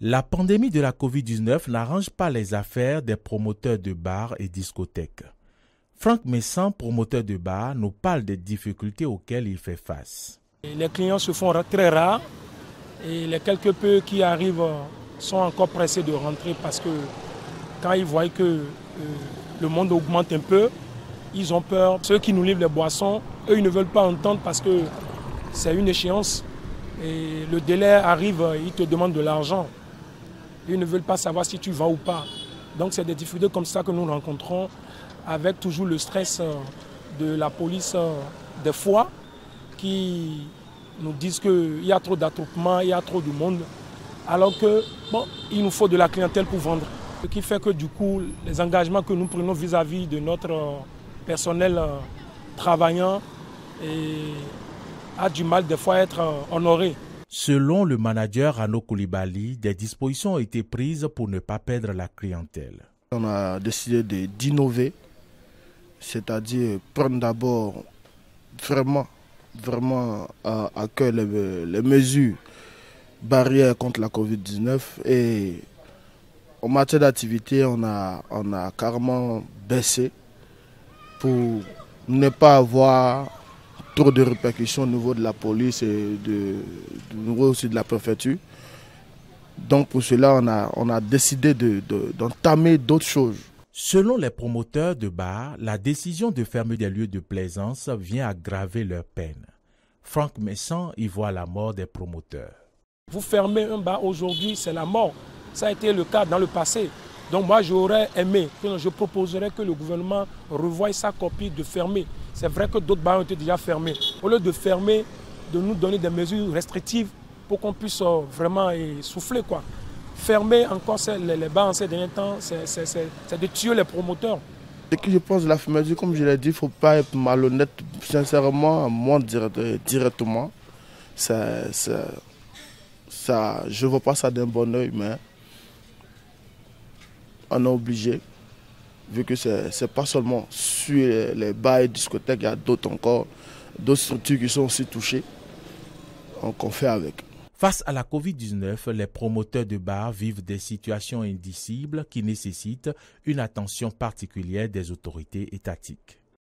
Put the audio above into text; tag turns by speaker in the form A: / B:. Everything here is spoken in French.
A: La pandémie de la Covid-19 n'arrange pas les affaires des promoteurs de bars et discothèques. Franck Messan, promoteur de bars, nous parle des difficultés auxquelles il fait face.
B: Les clients se font très rares et les quelques peu qui arrivent sont encore pressés de rentrer parce que quand ils voient que le monde augmente un peu, ils ont peur. Ceux qui nous livrent les boissons, eux, ils ne veulent pas entendre parce que c'est une échéance et le délai arrive, ils te demandent de l'argent. Ils ne veulent pas savoir si tu vas ou pas. Donc c'est des difficultés comme ça que nous rencontrons avec toujours le stress de la police des fois qui nous disent qu'il y a trop d'attroupements, il y a trop de monde, alors que il nous faut de la clientèle pour vendre. Ce qui fait que du coup, les engagements que nous prenons vis-à-vis de notre personnel travaillant a du mal des fois à être honoré.
A: Selon le manager Arnaud Koulibaly, des dispositions ont été prises pour ne pas perdre la clientèle.
C: On a décidé d'innover, c'est-à-dire prendre d'abord vraiment à cœur les mesures barrières contre la Covid-19 et en matière d'activité, on a carrément baissé pour ne pas avoir trop de répercussions au niveau de la police et au niveau aussi de la préfecture. Donc pour cela, on a décidé d'entamer d'autres choses.
A: Selon les promoteurs de bars, la décision de fermer des lieux de plaisance vient aggraver leur peine. Franck Messan y voit la mort des promoteurs.
B: Vous fermez un bar aujourd'hui, c'est la mort. Ça a été le cas dans le passé. Donc moi, j'aurais aimé, je proposerais que le gouvernement revoie sa copie de fermer. C'est vrai que d'autres bars ont été déjà fermés. Au lieu de fermer, de nous donner des mesures restrictives pour qu'on puisse vraiment souffler, quoi. Fermer encore les bars en ces derniers temps, c'est de tuer les promoteurs.
C: Ce que je pense de la fermeture, comme je l'ai dit, il ne faut pas être malhonnête. Sincèrement, moi directement, je ne vois pas ça d'un bon oeil, mais on est obligé, vu que ce n'est pas seulement sur les bars et discothèques, il y a d'autres structures qui sont aussi touchées. Donc on fait avec.
A: Face à la Covid-19, les promoteurs de bars vivent des situations indicibles qui nécessitent une attention particulière des autorités étatiques.